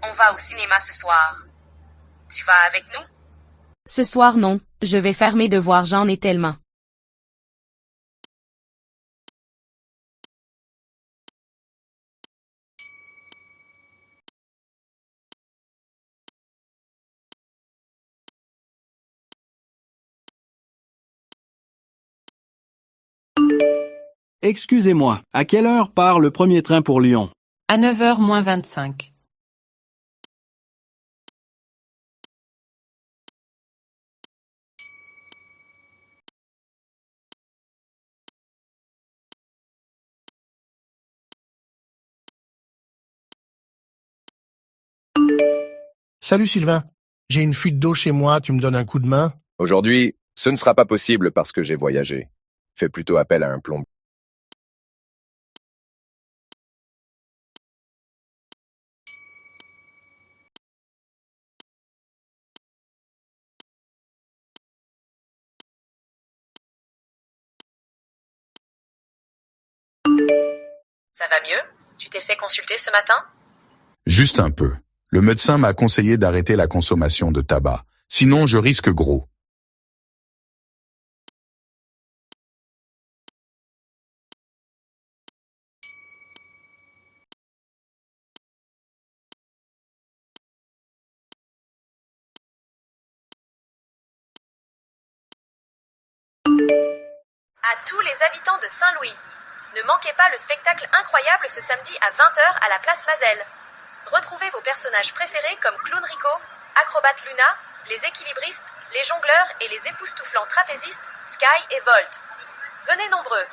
On va au cinéma ce soir. Tu vas avec nous? Ce soir non, je vais faire mes devoirs, j'en ai tellement. Excusez-moi, à quelle heure part le premier train pour Lyon? À 9h moins 25. Salut Sylvain, j'ai une fuite d'eau chez moi, tu me donnes un coup de main? Aujourd'hui, ce ne sera pas possible parce que j'ai voyagé. Fais plutôt appel à un plombier. Ça va mieux? Tu t'es fait consulter ce matin? Juste un peu. Le médecin m'a conseillé d'arrêter la consommation de tabac. Sinon, je risque gros. À tous les habitants de Saint-Louis, ne manquez pas le spectacle incroyable ce samedi à 20h à la place Mazel. Retrouvez vos personnages préférés comme Clown Rico, Acrobate Luna, les équilibristes, les jongleurs et les époustouflants trapézistes Sky et Volt. Venez nombreux.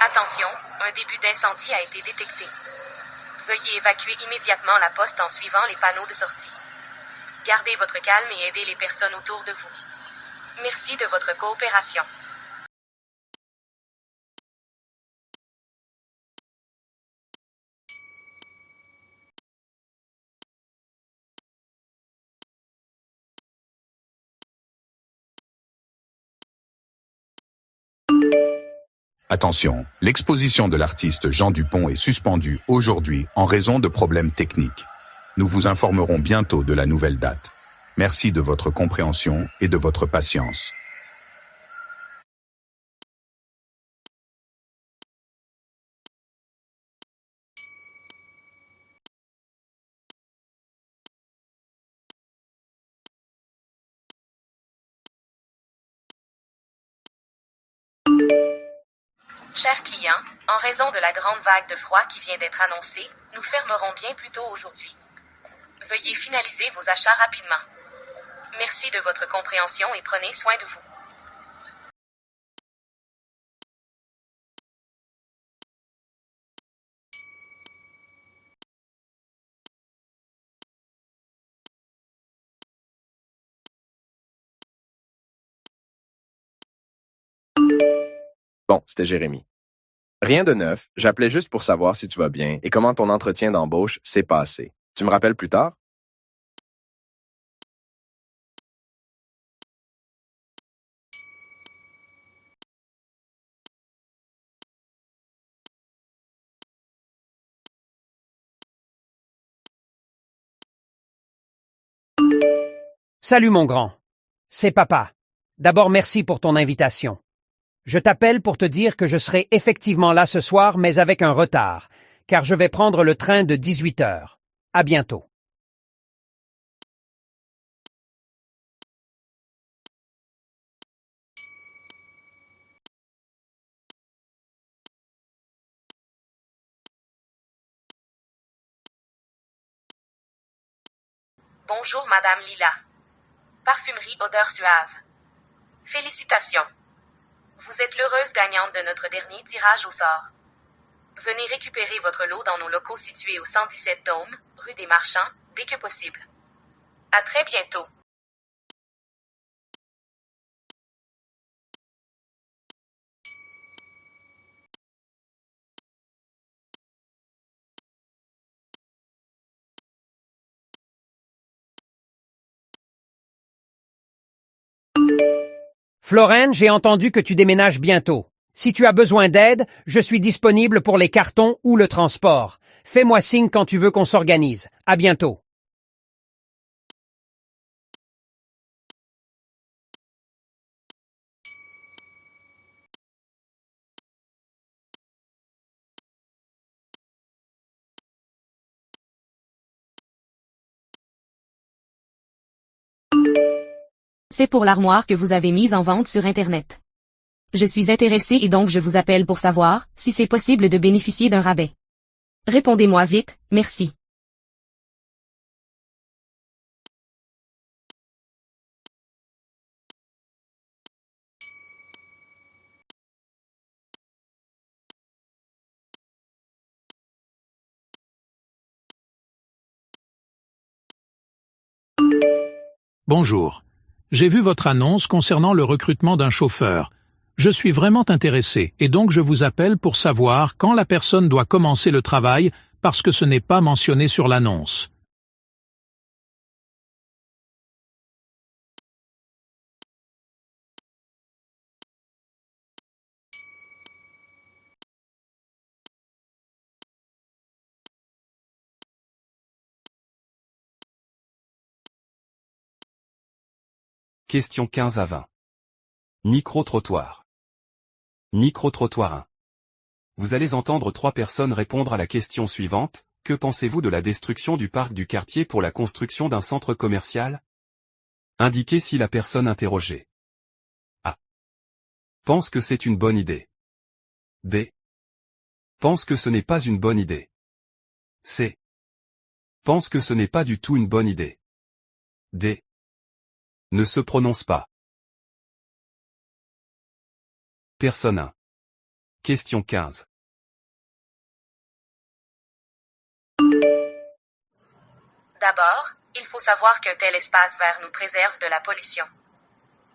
Attention, un début d'incendie a été détecté. Veuillez évacuer immédiatement la poste en suivant les panneaux de sortie. Gardez votre calme et aidez les personnes autour de vous. Merci de votre coopération. Attention, l'exposition de l'artiste Jean Dupont est suspendue aujourd'hui en raison de problèmes techniques. Nous vous informerons bientôt de la nouvelle date. Merci de votre compréhension et de votre patience. Chers clients, en raison de la grande vague de froid qui vient d'être annoncée, nous fermerons bien plus tôt aujourd'hui. Veuillez finaliser vos achats rapidement. Merci de votre compréhension et prenez soin de vous. Bon, c'était Jérémy. Rien de neuf, j'appelais juste pour savoir si tu vas bien et comment ton entretien d'embauche s'est passé. Tu me rappelles plus tard? Salut mon grand. C'est papa. D'abord merci pour ton invitation. Je t'appelle pour te dire que je serai effectivement là ce soir, mais avec un retard, car je vais prendre le train de 18 heures. À bientôt. Bonjour Madame Lila. Parfumerie odeur suave. Félicitations. Vous êtes l'heureuse gagnante de notre dernier tirage au sort. Venez récupérer votre lot dans nos locaux situés au 117 Dôme, rue des Marchands, dès que possible. À très bientôt. Florène, j'ai entendu que tu déménages bientôt. Si tu as besoin d'aide, je suis disponible pour les cartons ou le transport. Fais-moi signe quand tu veux qu'on s'organise. À bientôt. C'est pour l'armoire que vous avez mise en vente sur Internet. Je suis intéressé et donc je vous appelle pour savoir si c'est possible de bénéficier d'un rabais. Répondez-moi vite, merci. Bonjour. J'ai vu votre annonce concernant le recrutement d'un chauffeur. Je suis vraiment intéressé et donc je vous appelle pour savoir quand la personne doit commencer le travail parce que ce n'est pas mentionné sur l'annonce. Question 15 à 20. Micro-trottoir. Micro-trottoir 1. Vous allez entendre 3 personnes répondre à la question suivante. Que pensez-vous de la destruction du parc du quartier pour la construction d'un centre commercial? Indiquez si la personne interrogée A. Pense que c'est une bonne idée. B. Pense que ce n'est pas une bonne idée. C. Pense que ce n'est pas du tout une bonne idée. D. Ne se prononce pas. Personne 1. Question 15. D'abord, il faut savoir qu'un tel espace vert nous préserve de la pollution.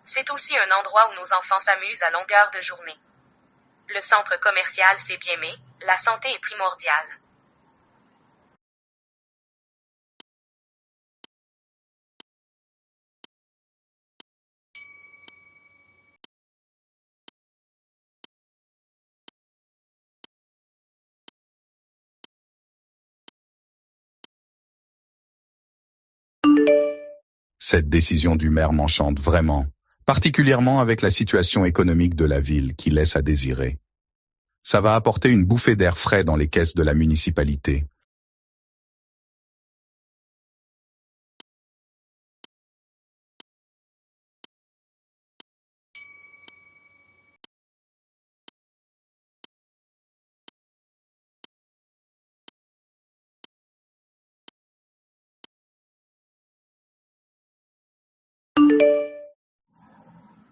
C'est aussi un endroit où nos enfants s'amusent à longueur de journée. Le centre commercial c'est bien mais la santé est primordiale. Cette décision du maire m'enchante vraiment, particulièrement avec la situation économique de la ville qui laisse à désirer. Ça va apporter une bouffée d'air frais dans les caisses de la municipalité.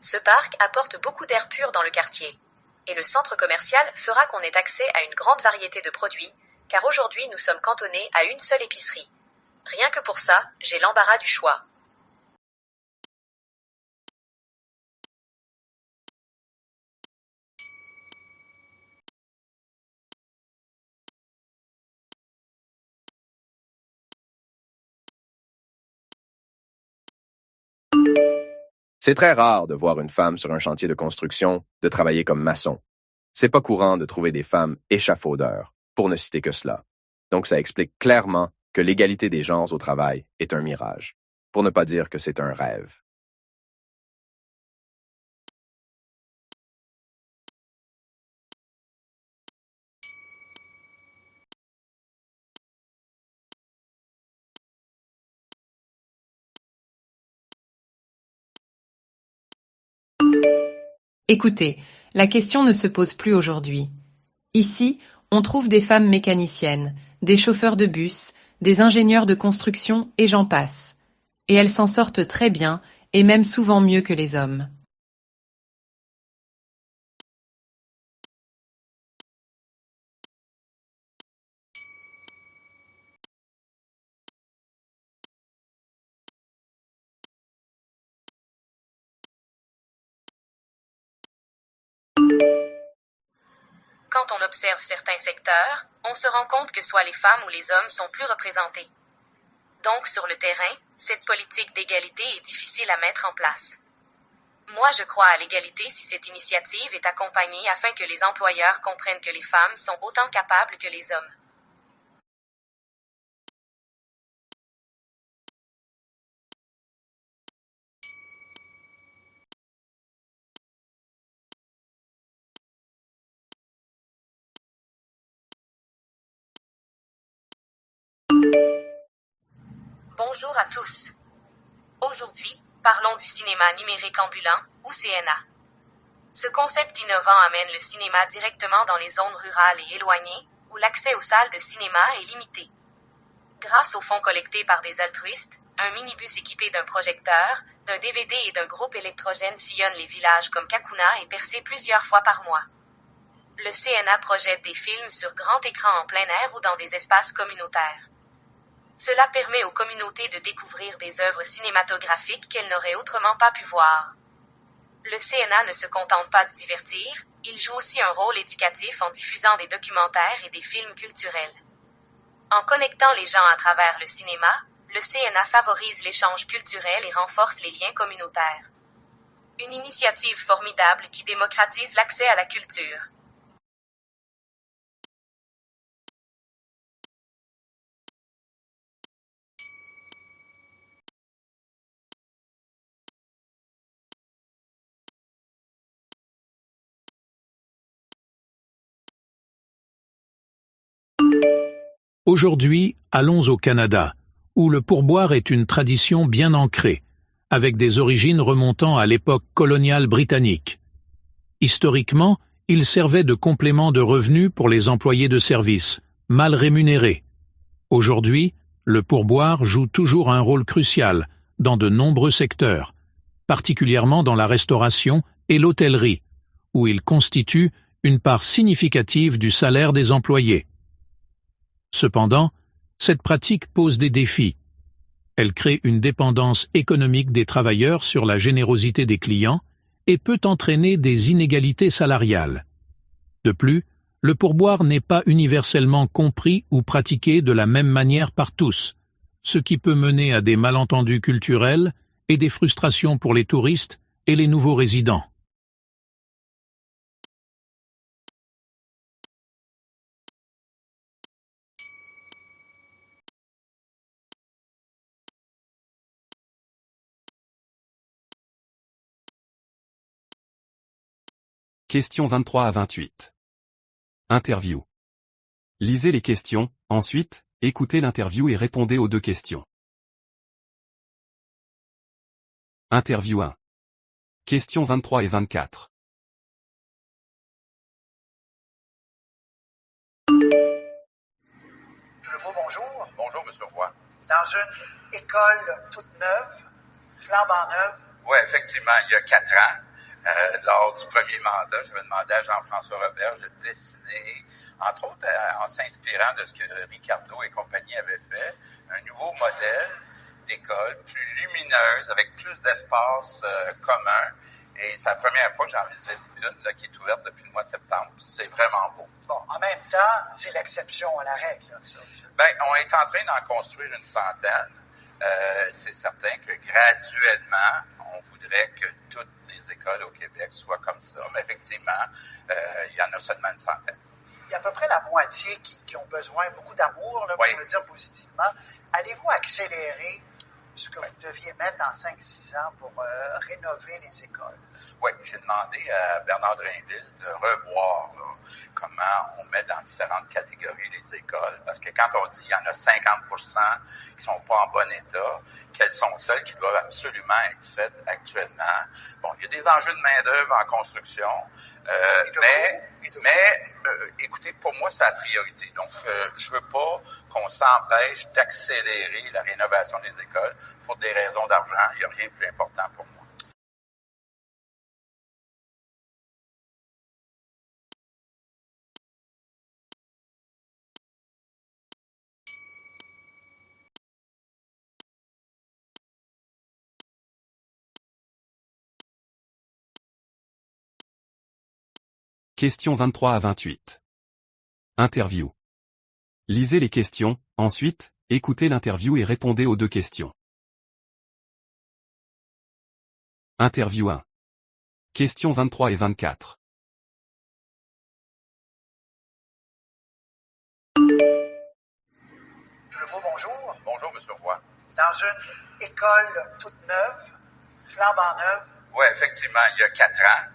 Ce parc apporte beaucoup d'air pur dans le quartier. Et le centre commercial fera qu'on ait accès à une grande variété de produits, car aujourd'hui nous sommes cantonnés à une seule épicerie. Rien que pour ça, j'ai l'embarras du choix. C'est très rare de voir une femme sur un chantier de construction, de travailler comme maçon. C'est pas courant de trouver des femmes échafaudeurs, pour ne citer que cela. Donc ça explique clairement que l'égalité des genres au travail est un mirage, pour ne pas dire que c'est un rêve. Écoutez, la question ne se pose plus aujourd'hui. Ici, on trouve des femmes mécaniciennes, des chauffeurs de bus, des ingénieurs de construction et j'en passe. Et elles s'en sortent très bien, et même souvent mieux que les hommes. Quand on observe certains secteurs, on se rend compte que soit les femmes ou les hommes sont plus représentés. Donc sur le terrain, cette politique d'égalité est difficile à mettre en place. Moi je crois à l'égalité si cette initiative est accompagnée afin que les employeurs comprennent que les femmes sont autant capables que les hommes. Bonjour à tous. Aujourd'hui, parlons du cinéma numérique ambulant, ou CNA. Ce concept innovant amène le cinéma directement dans les zones rurales et éloignées, où l'accès aux salles de cinéma est limité. Grâce aux fonds collectés par des altruistes, un minibus équipé d'un projecteur, d'un DVD et d'un groupe électrogène sillonne les villages comme Kakuna et percé plusieurs fois par mois. Le CNA projette des films sur grand écran en plein air ou dans des espaces communautaires. Cela permet aux communautés de découvrir des œuvres cinématographiques qu'elles n'auraient autrement pas pu voir. Le CNA ne se contente pas de divertir, il joue aussi un rôle éducatif en diffusant des documentaires et des films culturels. En connectant les gens à travers le cinéma, le CNA favorise l'échange culturel et renforce les liens communautaires. Une initiative formidable qui démocratise l'accès à la culture. Aujourd'hui, allons au Canada, où le pourboire est une tradition bien ancrée, avec des origines remontant à l'époque coloniale britannique. Historiquement, il servait de complément de revenus pour les employés de service, mal rémunérés. Aujourd'hui, le pourboire joue toujours un rôle crucial dans de nombreux secteurs, particulièrement dans la restauration et l'hôtellerie, où il constitue une part significative du salaire des employés. Cependant, cette pratique pose des défis. Elle crée une dépendance économique des travailleurs sur la générosité des clients et peut entraîner des inégalités salariales. De plus, le pourboire n'est pas universellement compris ou pratiqué de la même manière par tous, ce qui peut mener à des malentendus culturels et des frustrations pour les touristes et les nouveaux résidents. Questions 23 à 28. Interview. Lisez les questions, ensuite, écoutez l'interview et répondez aux deux questions. Interview 1. Questions 23 et 24. Le mot bonjour. Bonjour, Monsieur Roy. Dans une école toute neuve, flambant neuve. Oui, effectivement, il y a 4 ans, lors du premier mandat, j'avais demandé à Jean-François Robert de dessiner, entre autres en s'inspirant de ce que Ricardo et compagnie avaient fait, un nouveau modèle d'école plus lumineuse, avec plus d'espace commun. Et c'est la première fois que j'en visite une là, qui est ouverte depuis le mois de septembre. C'est vraiment beau. Bon, en même temps, c'est l'exception à la règle. Là, ça. Ben, on est en train d'en construire une centaine. C'est certain que graduellement, on voudrait que toutes les écoles au Québec soient comme ça. Mais effectivement, il y en a seulement une centaine. Il y a à peu près la moitié qui ont besoin beaucoup d'amour, là, pour le dire positivement. Allez-vous accélérer ce que vous deviez mettre en 5-6 ans pour rénover les écoles? Oui, j'ai demandé à Bernard Drainville de revoir là, comment on met dans différentes catégories les écoles. Parce que quand on dit qu'il y en a 50% qui sont pas en bon état, quelles sont celles qui doivent absolument être faites actuellement? Bon, il y a des enjeux de main-d'œuvre en construction, écoutez, pour moi, c'est la priorité. Donc, je veux pas qu'on s'empêche d'accélérer la rénovation des écoles pour des raisons d'argent. Il n'y a rien de plus important pour moi. Questions 23 à 28. Interview. Lisez les questions, ensuite, écoutez l'interview et répondez aux deux questions. Interview 1. Questions 23 et 24. Le mot bonjour. Bonjour, M. Roy. Dans une école toute neuve, flambant neuve. Oui, effectivement, il y a 4 ans,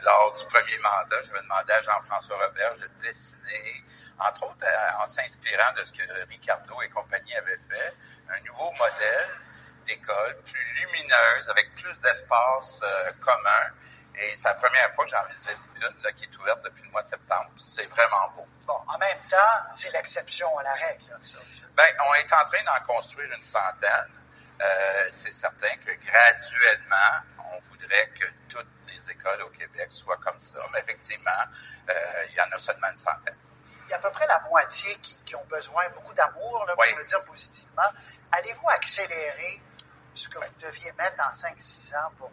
lors du premier mandat, j'avais demandé à Jean-François Robert de dessiner, entre autres en s'inspirant de ce que Ricardo et compagnie avaient fait, un nouveau modèle d'école plus lumineuse, avec plus d'espace commun. Et c'est la première fois que j'en visite une là, qui est ouverte depuis le mois de septembre. C'est vraiment beau. Bon, en même temps, c'est l'exception à la règle, là, ça. Ben, on est en train d'en construire une centaine. C'est certain que graduellement, on voudrait que toutes les écoles au Québec soient comme ça. Mais effectivement, il y en a seulement une centaine. Il y a à peu près la moitié qui ont besoin beaucoup d'amour, là, pour le dire positivement. Allez-vous accélérer ce que vous deviez mettre en 5-6 ans pour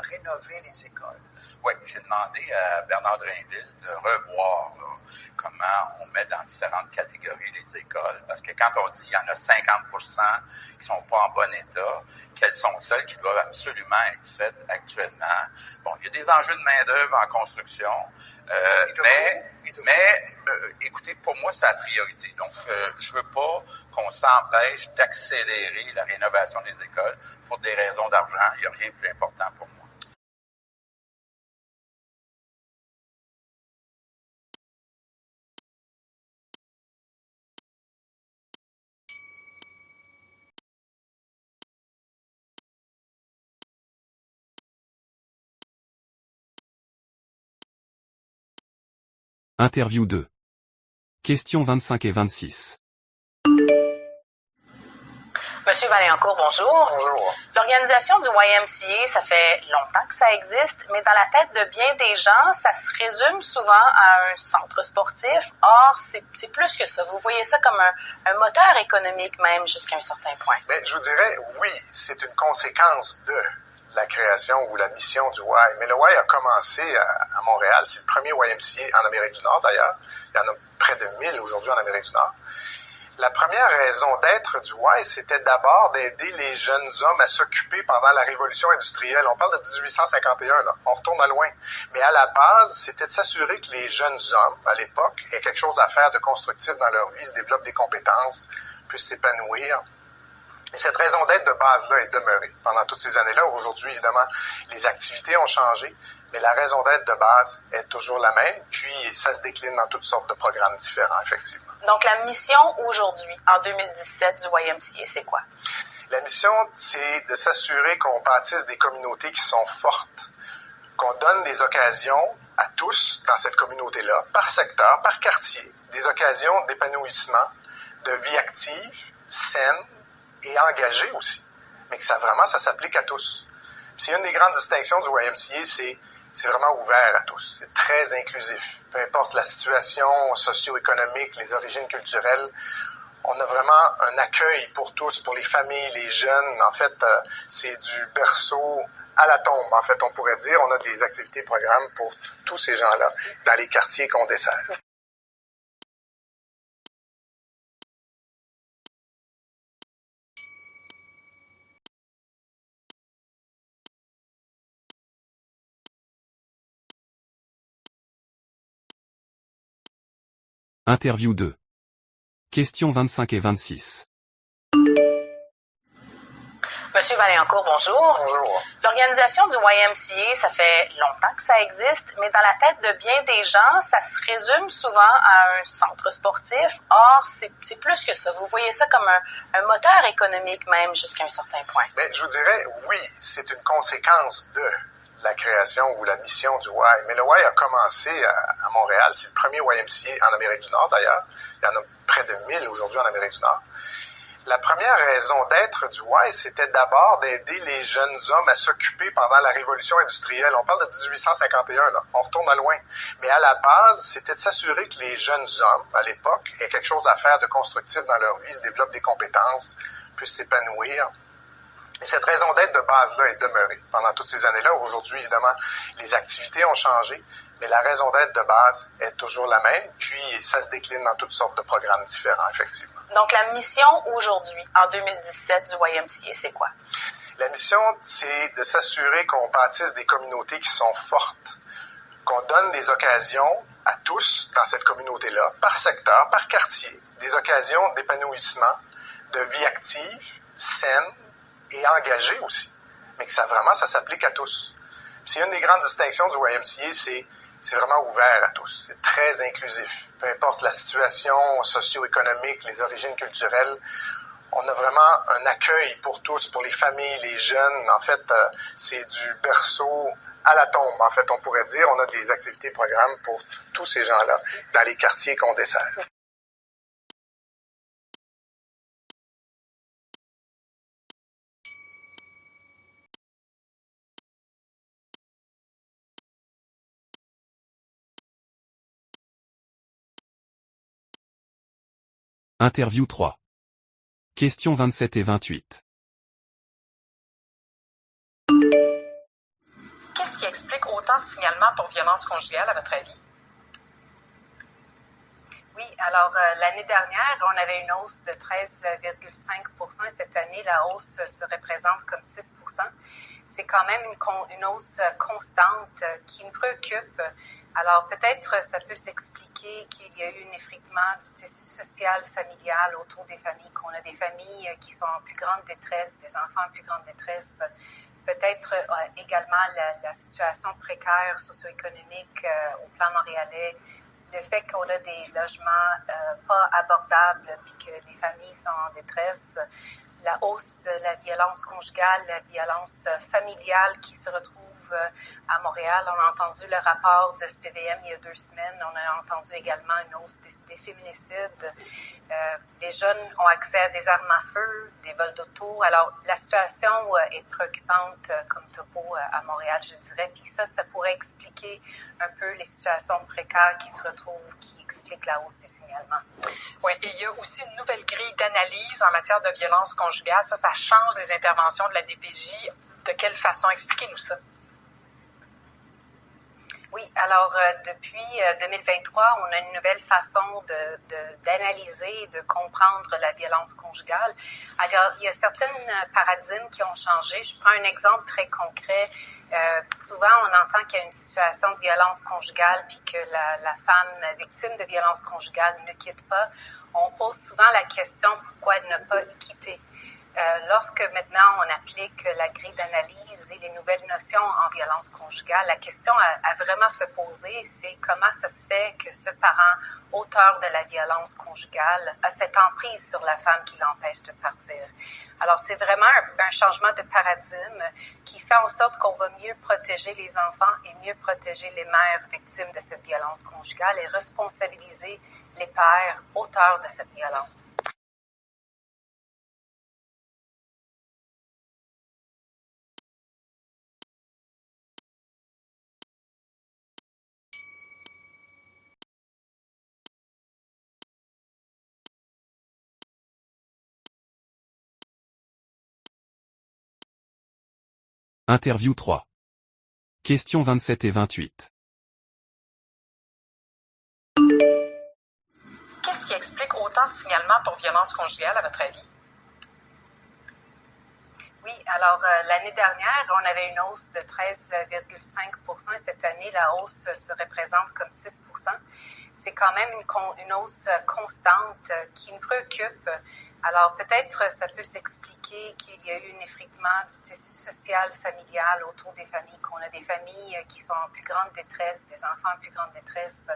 rénover les écoles? Oui, j'ai demandé à Bernard Drainville de revoir là, comment on met dans différentes catégories les écoles. Parce que quand on dit qu'il y en a 50% qui sont pas en bon état, quelles sont celles qui doivent absolument être faites actuellement? Bon, il y a des enjeux de main-d'œuvre en construction, mais écoutez, pour moi, c'est la priorité. Donc, je veux pas qu'on s'empêche d'accélérer la rénovation des écoles pour des raisons d'argent. Il n'y a rien de plus important pour moi. Interview 2. Questions 25 et 26. Monsieur Vaillancourt, bonjour. Bonjour. L'organisation du YMCA, ça fait longtemps que ça existe, mais dans la tête de bien des gens, ça se résume souvent à un centre sportif. Or, c'est plus que ça. Vous voyez ça comme un moteur économique même jusqu'à un certain point. Mais je vous dirais, oui, c'est une conséquence de la création ou la mission du Y. Mais le Y a commencé à Montréal. C'est le premier YMCA en Amérique du Nord, d'ailleurs. Il y en a près de 1000 aujourd'hui en Amérique du Nord. La première raison d'être du Y, c'était d'abord d'aider les jeunes hommes à s'occuper pendant la révolution industrielle. On parle de 1851, là. On retourne à loin. Mais à la base, c'était de s'assurer que les jeunes hommes, à l'époque, aient quelque chose à faire de constructif dans leur vie, se développent des compétences, puissent s'épanouir. Et cette raison d'être de base-là est demeurée pendant toutes ces années-là. Aujourd'hui, évidemment, les activités ont changé, mais la raison d'être de base est toujours la même. Puis, ça se décline dans toutes sortes de programmes différents, effectivement. Donc, la mission aujourd'hui, en 2017, du YMCA, c'est quoi? La mission, c'est de s'assurer qu'on bâtisse des communautés qui sont fortes, qu'on donne des occasions à tous dans cette communauté-là, par secteur, par quartier, des occasions d'épanouissement, de vie active, saine, et engagé aussi, mais que ça s'applique à tous. Puis c'est une des grandes distinctions du YMCA, c'est vraiment ouvert à tous. C'est très inclusif. Peu importe la situation socio-économique, les origines culturelles, on a vraiment un accueil pour tous, pour les familles, les jeunes. En fait, c'est du berceau à la tombe, en fait, on pourrait dire. On a des activités programmes pour tous ces gens-là dans les quartiers qu'on dessert. Interview 2. Questions 25 et 26. Monsieur Vaillancourt, bonjour. Bonjour. L'organisation du YMCA, ça fait longtemps que ça existe, mais dans la tête de bien des gens, ça se résume souvent à un centre sportif. Or, c'est plus que ça. Vous voyez ça comme un moteur économique même jusqu'à un certain point. Mais je vous dirais, oui, c'est une conséquence de la création ou la mission du Y. Mais le Y a commencé à Montréal. C'est le premier YMCA en Amérique du Nord, d'ailleurs. Il y en a près de 1000 aujourd'hui en Amérique du Nord. La première raison d'être du Y, c'était d'abord d'aider les jeunes hommes à s'occuper pendant la révolution industrielle. On parle de 1851, là. On retourne à loin. Mais à la base, c'était de s'assurer que les jeunes hommes, à l'époque, aient quelque chose à faire de constructif dans leur vie, se développent des compétences, puissent s'épanouir. Et cette raison d'être de base-là est demeurée pendant toutes ces années-là. Aujourd'hui, évidemment, les activités ont changé, mais la raison d'être de base est toujours la même. Puis, ça se décline dans toutes sortes de programmes différents, effectivement. Donc, la mission aujourd'hui, en 2017, du YMCA, c'est quoi? La mission, c'est de s'assurer qu'on bâtisse des communautés qui sont fortes, qu'on donne des occasions à tous dans cette communauté-là, par secteur, par quartier, des occasions d'épanouissement, de vie active, saine et engagée aussi, mais que ça s'applique à tous. Puis c'est une des grandes distinctions du YMCA, c'est vraiment ouvert à tous, c'est très inclusif. Peu importe la situation socio-économique, les origines culturelles, on a vraiment un accueil pour tous, pour les familles, les jeunes. En fait, c'est du berceau à la tombe, en fait, on pourrait dire. On a des activités, programmes pour tous ces gens-là dans les quartiers qu'on dessert. Interview 3. Questions 27 et 28. Qu'est-ce qui explique autant de signalements pour violence conjugale, à votre avis? Oui, alors l'année dernière, on avait une hausse de 13,5 %. Cette année, la hausse se représente comme 6 %. C'est quand même une hausse constante qui me préoccupe. Alors peut-être ça peut s'expliquer qu'il y a eu un effritement du tissu social, familial autour des familles, qu'on a des familles qui sont en plus grande détresse, des enfants en plus grande détresse. Peut-être également la situation précaire socio-économique au plan montréalais, le fait qu'on a des logements pas abordables puis que les familles sont en détresse, la hausse de la violence conjugale, la violence familiale qui se retrouve à Montréal. On a entendu le rapport du SPVM il y a 2 semaines. On a entendu également une hausse des féminicides. Les jeunes ont accès à des armes à feu, des vols d'auto. Alors, la situation est préoccupante comme topo à Montréal, je dirais. Puis ça pourrait expliquer un peu les situations précaires qui se retrouvent, qui expliquent la hausse des signalements. Oui, et il y a aussi une nouvelle grille d'analyse en matière de violence conjugale. Ça change les interventions de la DPJ. De quelle façon? Expliquez-nous ça. Oui, alors depuis 2023, on a une nouvelle façon d'analyser et de comprendre la violence conjugale. Alors, il y a certains paradigmes qui ont changé. Je prends un exemple très concret. Souvent, on entend qu'il y a une situation de violence conjugale puis que la femme victime de violence conjugale ne quitte pas. On pose souvent la question pourquoi ne pas quitter. Lorsque maintenant on applique la grille d'analyse et les nouvelles notions en violence conjugale, la question à vraiment se poser, c'est comment ça se fait que ce parent auteur de la violence conjugale a cette emprise sur la femme qui l'empêche de partir. Alors c'est vraiment un changement de paradigme qui fait en sorte qu'on va mieux protéger les enfants et mieux protéger les mères victimes de cette violence conjugale et responsabiliser les pères auteurs de cette violence. Interview 3. Questions 27 et 28. Qu'est-ce qui explique autant de signalements pour violence conjugale, à votre avis? Oui, alors l'année dernière, on avait une hausse de 13,5 %. Cette année, la hausse se représente comme 6 %. C'est quand même une hausse constante qui me préoccupe. Alors peut-être ça peut s'expliquer qu'il y a eu un effritement du tissu social, familial autour des familles, qu'on a des familles qui sont en plus grande détresse, des enfants en plus grande détresse.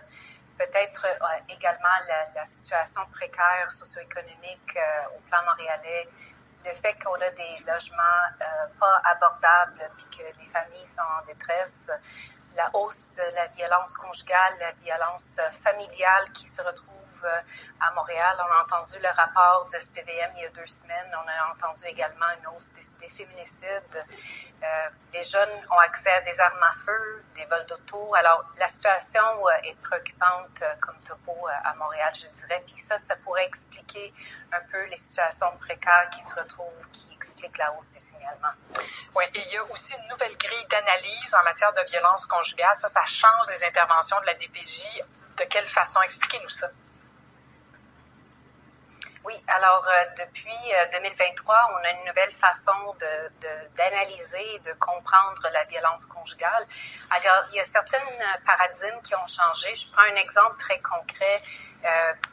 Peut-être également la situation précaire socio-économique au plan montréalais, le fait qu'on a des logements pas abordables puis que les familles sont en détresse, la hausse de la violence conjugale, la violence familiale qui se retrouve à Montréal. On a entendu le rapport du SPVM il y a 2 semaines. On a entendu également une hausse des féminicides. Les jeunes ont accès à des armes à feu, des vols d'auto. Alors, la situation est préoccupante comme topo à Montréal, je dirais. Puis ça pourrait expliquer un peu les situations précaires qui se retrouvent, qui expliquent la hausse des signalements. Oui, et il y a aussi une nouvelle grille d'analyse en matière de violence conjugale. Ça change les interventions de la DPJ. De quelle façon? Expliquez-nous ça. Oui, Alors, depuis 2023, on a une nouvelle façon d'analyser et de comprendre la violence conjugale. Alors, il y a certains paradigmes qui ont changé. Je prends un exemple très concret.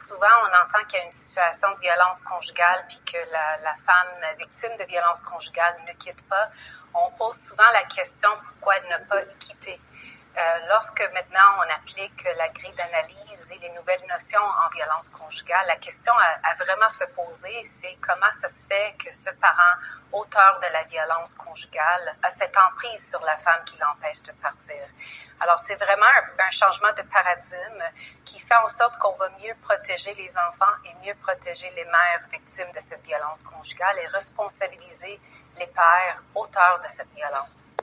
Souvent, on entend qu'il y a une situation de violence conjugale puis que la femme victime de violence conjugale ne quitte pas. On pose souvent la question pourquoi ne pas quitter. Lorsque maintenant on applique la grille d'analyse et les nouvelles notions en violence conjugale, la question à vraiment se poser, c'est comment ça se fait que ce parent auteur de la violence conjugale a cette emprise sur la femme qui l'empêche de partir. Alors c'est vraiment un changement de paradigme qui fait en sorte qu'on va mieux protéger les enfants et mieux protéger les mères victimes de cette violence conjugale et responsabiliser les pères auteurs de cette violence.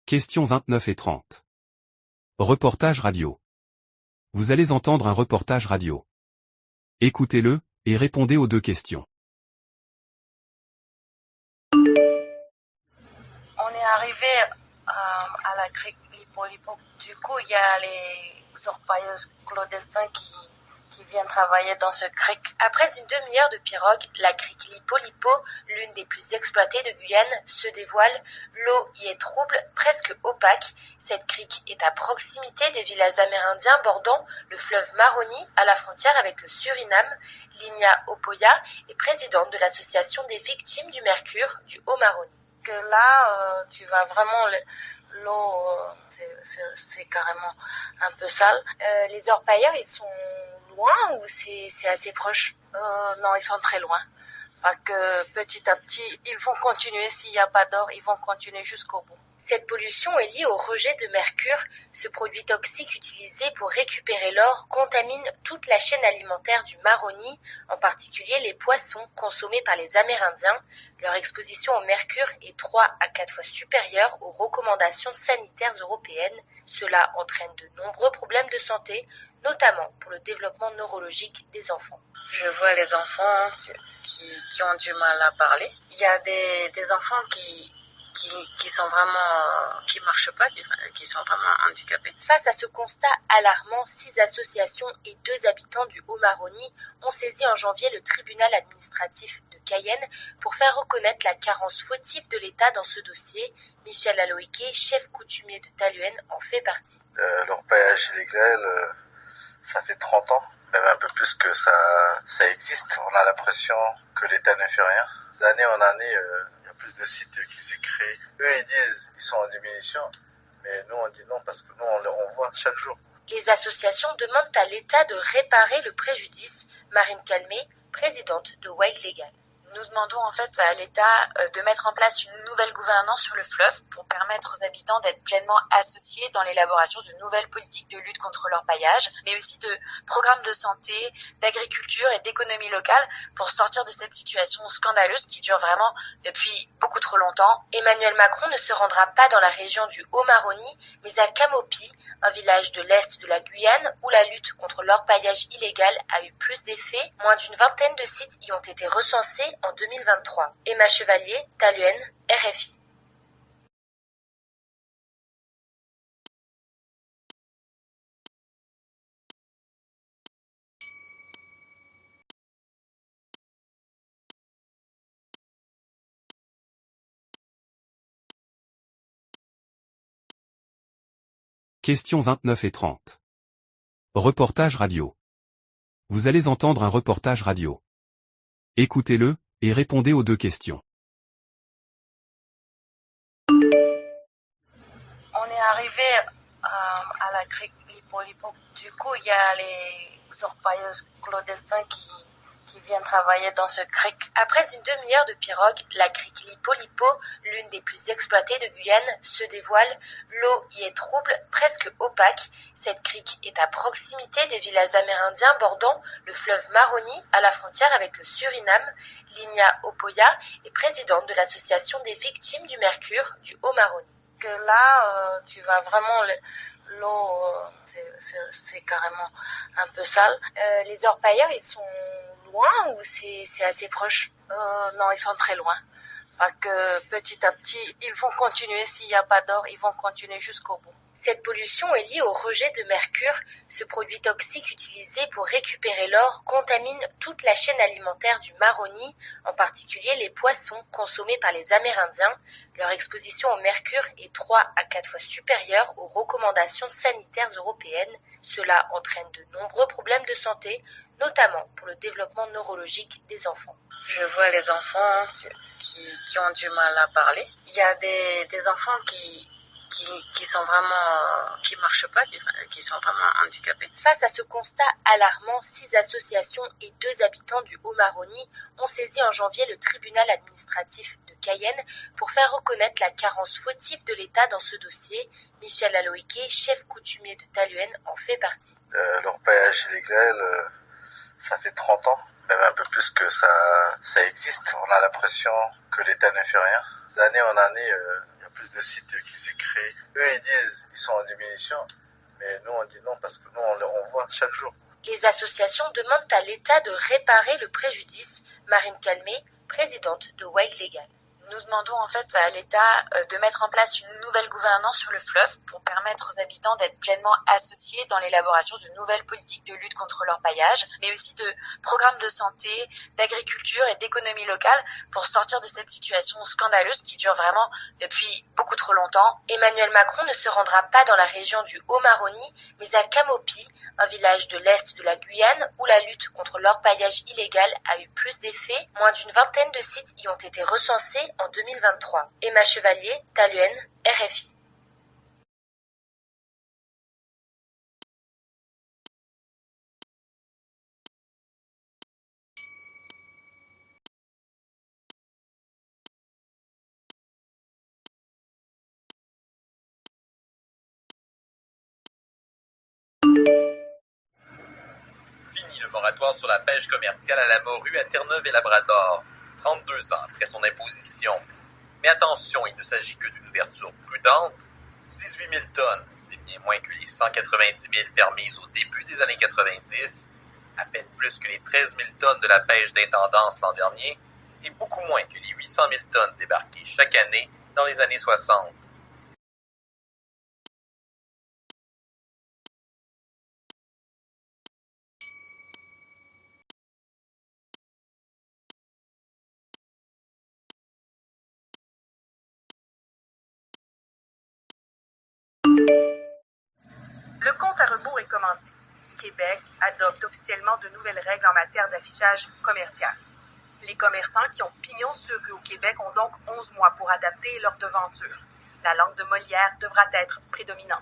Questions 29 et 30. Reportage radio. Vous allez entendre un reportage radio. Écoutez-le, et répondez aux deux questions. On est arrivé à la crique Lipo-Lipo. Du coup, il y a les orpailleurs clandestins qui viennent travailler dans ce crique. Après une demi-heure de pirogue, la crique Lipo-Lipo, l'une des plus exploitées de Guyane, se dévoile. L'eau y est trouble, presque opaque. Cette crique est à proximité des villages amérindiens bordant le fleuve Maroni à la frontière avec le Suriname. Linia Opoya est présidente de l'association des victimes du mercure du Haut-Maroni. Que là, tu vas vraiment... L'eau, c'est carrément un peu sale. Les orpailleurs, ils sont loin ou c'est assez proche? Non, ils sont très loin. Parce que petit à petit, ils vont continuer. S'il n'y a pas d'or, ils vont continuer jusqu'au bout. Cette pollution est liée au rejet de mercure. Ce produit toxique utilisé pour récupérer l'or contamine toute la chaîne alimentaire du Maroni, en particulier les poissons consommés par les Amérindiens. Leur exposition au mercure est 3 à 4 fois supérieure aux recommandations sanitaires européennes. Cela entraîne de nombreux problèmes de santé, notamment pour le développement neurologique des enfants. Je vois les enfants qui ont du mal à parler. Il y a des enfants qui sont vraiment, qui marchent pas, qui sont vraiment handicapés. Face à ce constat alarmant, 6 associations et 2 habitants du Haut-Maroni ont saisi en janvier le tribunal administratif de Cayenne pour faire reconnaître la carence fautive de l'État dans ce dossier. Michel Aloïké, chef coutumier de Taluène, en fait partie. L'orpaillage illégal, ça fait 30 ans, même un peu plus que ça existe. On a l'impression que l'État ne fait rien. D'année en année, plus de sites qui se créent. Eux, ils disent qu'ils sont en diminution, mais nous, on dit non parce que nous, on voit chaque jour. Les associations demandent à l'État de réparer le préjudice. Marine Calmé, présidente de Wild Legal. Nous demandons en fait à l'État de mettre en place une nouvelle gouvernance sur le fleuve pour permettre aux habitants d'être pleinement associés dans l'élaboration de nouvelles politiques de lutte contre l'orpaillage, mais aussi de programmes de santé, d'agriculture et d'économie locale pour sortir de cette situation scandaleuse qui dure vraiment depuis beaucoup trop longtemps. Emmanuel Macron ne se rendra pas dans la région du Haut-Maroni, mais à Camopi, un village de l'est de la Guyane où la lutte contre l'orpaillage illégal a eu plus d'effets. Moins d'une vingtaine de sites y ont été recensés en 2023. Emma Chevalier, Taluène, RFI. Questions 29 et 30. Reportage radio. Vous allez entendre un reportage radio. Écoutez-le, et répondez aux deux questions. On est arrivé à la crique Lipo-Lipo. Du coup, il y a les orpailleurs clandestins qui viennent travailler dans ce crique. Après une demi-heure de pirogue, la crique Lipo-Lipo, l'une des plus exploitées de Guyane, se dévoile. L'eau y est trouble, presque opaque. Cette crique est à proximité des villages amérindiens bordant le fleuve Maroni à la frontière avec le Suriname. Linia Opoya est présidente de l'association des victimes du mercure du Haut-Maroni. Que là, tu vas vraiment... l'eau, c'est carrément un peu sale. Les orpailleurs, ils sont loin ou c'est assez proche? Non, ils sont très loin. Parce que petit à petit, ils vont continuer. S'il n'y a pas d'or, ils vont continuer jusqu'au bout. Cette pollution est liée au rejet de mercure. Ce produit toxique utilisé pour récupérer l'or contamine toute la chaîne alimentaire du Maroni, en particulier les poissons consommés par les Amérindiens. Leur exposition au mercure est 3 à 4 fois supérieure aux recommandations sanitaires européennes. Cela entraîne de nombreux problèmes de santé, notamment pour le développement neurologique des enfants. Je vois les enfants qui ont du mal à parler. Il y a des enfants qui sont vraiment, qui marchent pas, qui sont vraiment handicapés. Face à ce constat alarmant, 6 associations et 2 habitants du Haut-Maroni ont saisi en janvier le tribunal administratif de Cayenne pour faire reconnaître la carence fautive de l'État dans ce dossier. Michel Aloïké, chef coutumier de Taluène, en fait partie. L'orpaillage illégal, ça fait 30 ans, même un peu plus que ça existe. On a l'impression que l'État ne fait rien. D'année en année, plus de sites qui se créent. Eux, ils disent qu'ils sont en diminution, mais nous, on dit non parce que nous, on voit chaque jour. Les associations demandent à l'État de réparer le préjudice. Marine Calmé, présidente de Wild Legal. Nous demandons en fait à l'État de mettre en place une nouvelle gouvernance sur le fleuve pour permettre aux habitants d'être pleinement associés dans l'élaboration de nouvelles politiques de lutte contre l'orpaillage, mais aussi de programmes de santé, d'agriculture et d'économie locale pour sortir de cette situation scandaleuse qui dure vraiment depuis beaucoup trop longtemps. Emmanuel Macron ne se rendra pas dans la région du Haut-Maroni, mais à Camopi, un village de l'est de la Guyane où la lutte contre l'orpaillage illégal a eu plus d'effets. Moins d'une vingtaine de sites y ont été recensés en 2023. Emma Chevalier, Taluène, RFI. Fini le moratoire sur la pêche commerciale à la morue à Terre-Neuve-et-Labrador, 32 ans après son imposition. Mais attention, il ne s'agit que d'une ouverture prudente. 18 000 tonnes, c'est bien moins que les 190 000 permises au début des années 90, à peine plus que les 13 000 tonnes de la pêche d'intendance l'an dernier, et beaucoup moins que les 800 000 tonnes débarquées chaque année dans les années 60. Le compte à rebours est commencé. Québec adopte officiellement de nouvelles règles en matière d'affichage commercial. Les commerçants qui ont pignon sur rue au Québec ont donc 11 mois pour adapter leur devanture. La langue de Molière devra être prédominante.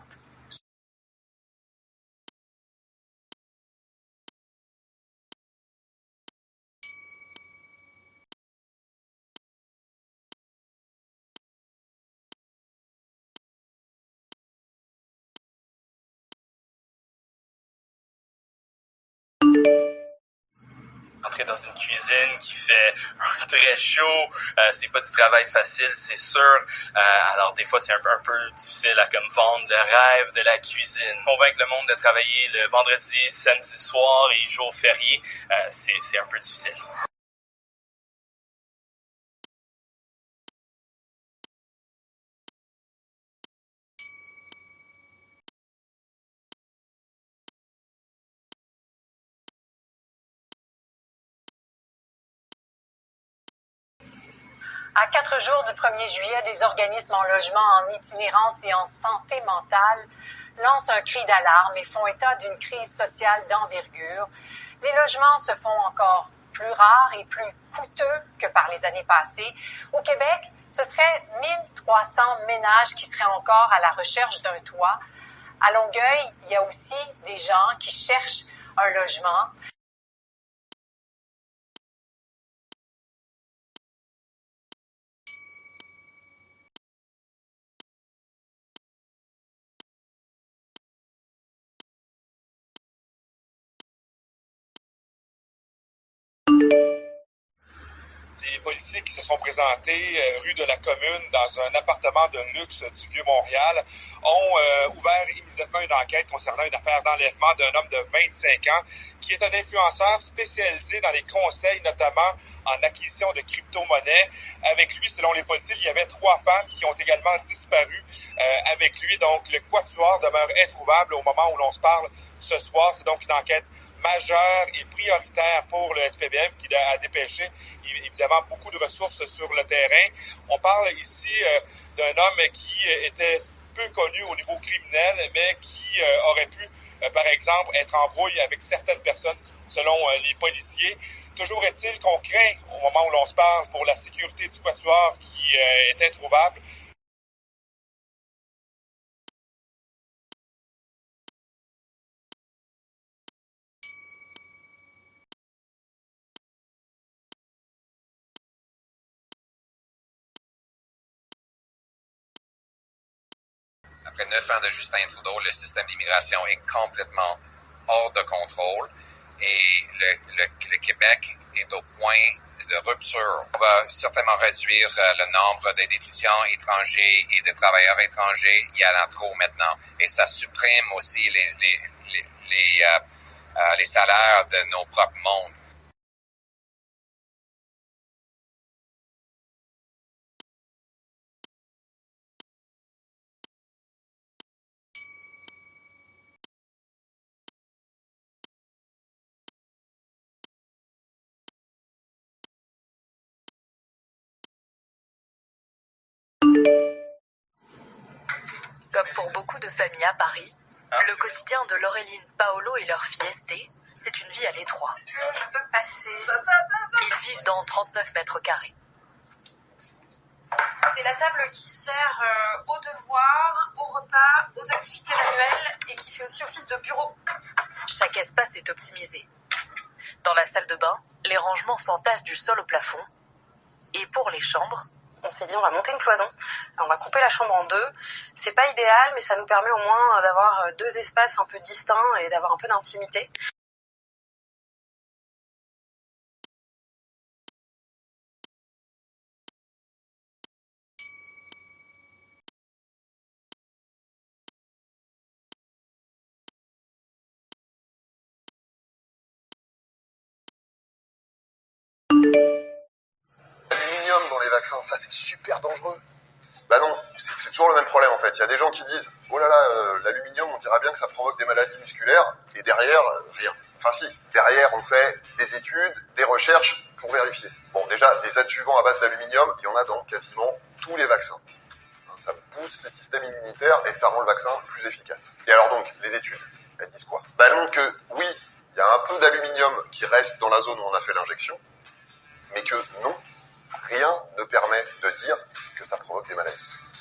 Entrer dans une cuisine qui fait très chaud, c'est pas du travail facile, c'est sûr. Alors des fois c'est un peu difficile à comme vendre le rêve de la cuisine. Convaincre le monde de travailler le vendredi, samedi soir et jours fériés, c'est un peu difficile. À 4 jours du 1er juillet, des organismes en logement, en itinérance et en santé mentale lancent un cri d'alarme et font état d'une crise sociale d'envergure. Les logements se font encore plus rares et plus coûteux que par les années passées. Au Québec, ce serait 1300 ménages qui seraient encore à la recherche d'un toit. À Longueuil, il y a aussi des gens qui cherchent un logement. les policiers qui se sont présentés rue de la Commune dans un appartement de luxe du Vieux-Montréal ont ouvert immédiatement une enquête concernant une affaire d'enlèvement d'un homme de 25 ans qui est un influenceur spécialisé dans les conseils, notamment en acquisition de crypto-monnaies. Avec lui, selon les policiers, il y avait 3 femmes qui ont également disparu avec lui. Donc, le quatuor demeure introuvable au moment où l'on se parle ce soir. C'est donc une enquête majeure et prioritaire pour le SPVM qui a dépêché évidemment beaucoup de ressources sur le terrain. On parle ici d'un homme qui était peu connu au niveau criminel, mais qui aurait pu, par exemple, être en brouille avec certaines personnes, selon les policiers. Toujours est-il qu'on craint, au moment où l'on se parle, pour la sécurité du quatuor qui est introuvable. Après 9 ans de Justin Trudeau, le système d'immigration est complètement hors de contrôle et le Québec est au point de rupture. On va certainement réduire le nombre d'étudiants étrangers et de travailleurs étrangers. Il y en a trop maintenant et ça supprime aussi les salaires de nos propres mondes. Comme pour beaucoup de familles à Paris, le quotidien de Laureline, Paolo et leur fille Esté, c'est une vie à l'étroit. Je peux passer. Ils vivent dans 39 mètres carrés. C'est la table qui sert aux devoirs, aux repas, aux activités manuelles et qui fait aussi office de bureau. Chaque espace est optimisé. Dans la salle de bain, les rangements s'entassent du sol au plafond. Et pour les chambres, on s'est dit on va monter une cloison, on va couper la chambre en 2. C'est pas idéal, mais ça nous permet au moins d'avoir 2 espaces un peu distincts et d'avoir un peu d'intimité. L'aluminium dans les vaccins, ça c'est super dangereux. Bah non, c'est toujours le même problème en fait. Il y a des gens qui disent « Oh là là, l'aluminium, on dira bien que ça provoque des maladies musculaires. » Et derrière, rien. Enfin si, derrière on fait des études, des recherches pour vérifier. Bon déjà, des adjuvants à base d'aluminium, il y en a dans quasiment tous les vaccins. Ça booste le système immunitaire et ça rend le vaccin plus efficace. Et alors donc, les études, elles disent quoi? Bah elles montrent que oui, il y a un peu d'aluminium qui reste dans la zone où on a fait l'injection, mais que non, rien ne permet de dire que ça provoque des maladies.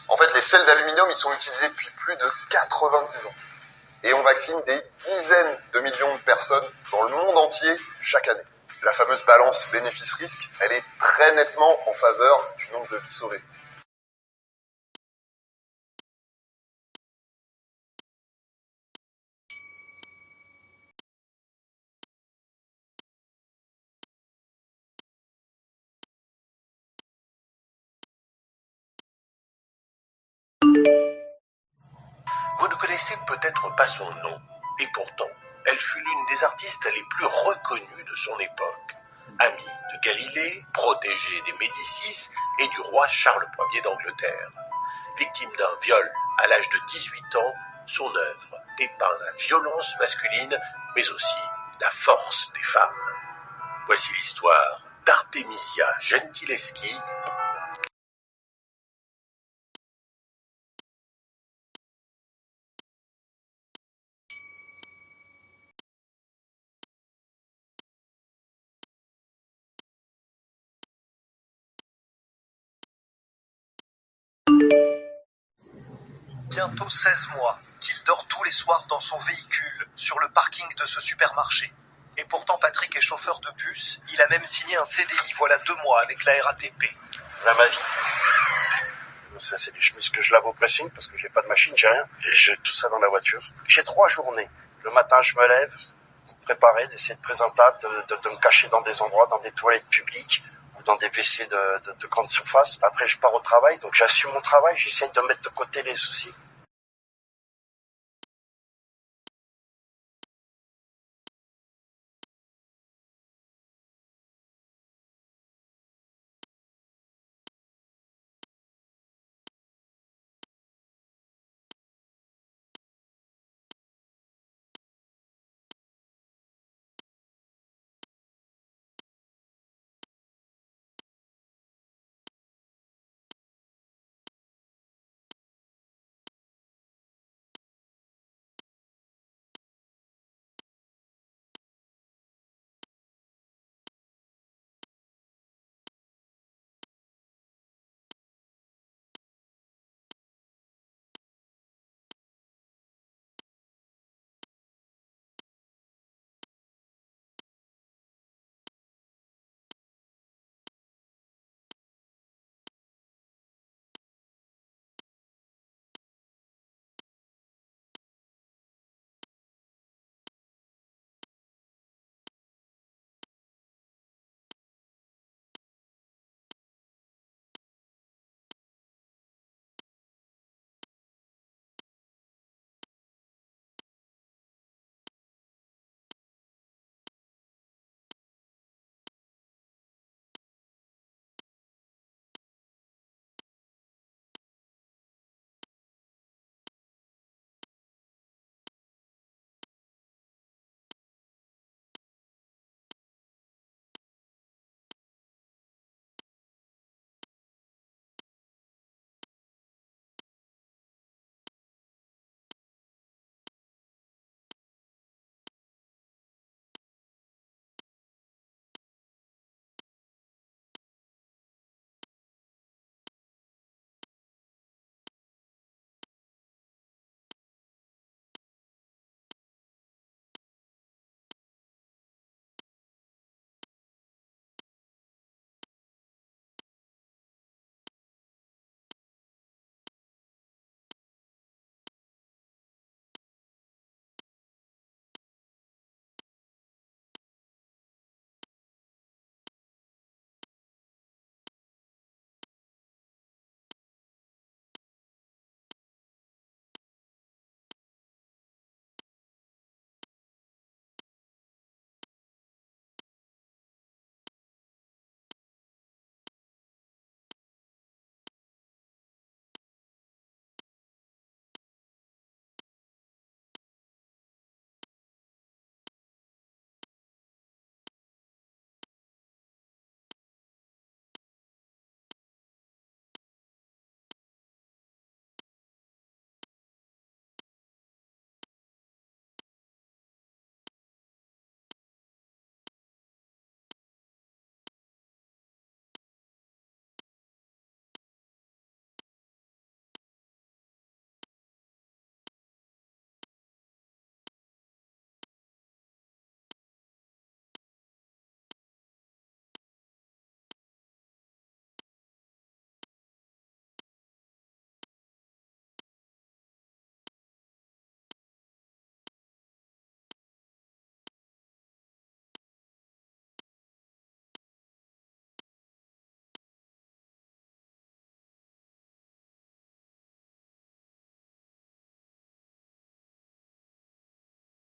En fait, les sels d'aluminium, ils sont utilisés depuis plus de 90 ans. Et on vaccine des dizaines de millions de personnes dans le monde entier chaque année. La fameuse balance bénéfice-risque, elle est très nettement en faveur du nombre de vies sauvées. Vous ne connaissez peut-être pas son nom, et pourtant, elle fut l'une des artistes les plus reconnues de son époque. Amie de Galilée, protégée des Médicis et du roi Charles Ier d'Angleterre. Victime d'un viol à l'âge de 18 ans, son œuvre dépeint la violence masculine, mais aussi la force des femmes. Voici l'histoire d'Artemisia Gentileschi, bientôt 16 mois qu'il dort tous les soirs dans son véhicule sur le parking de ce supermarché. Et pourtant Patrick est chauffeur de bus, il a même signé un CDI voilà 2 mois avec la RATP. la ma vie. Ça c'est des chemises que je lave au pressing parce que j'ai pas de machine, j'ai rien. Et j'ai tout ça dans la voiture. J'ai 3 journées. Le matin je me lève, préparé, d'essayer de présentable, de me cacher dans des endroits, dans des toilettes publiques, dans des WC de grande surface. Après, je pars au travail, donc j'assume mon travail, j'essaye de mettre de côté les soucis.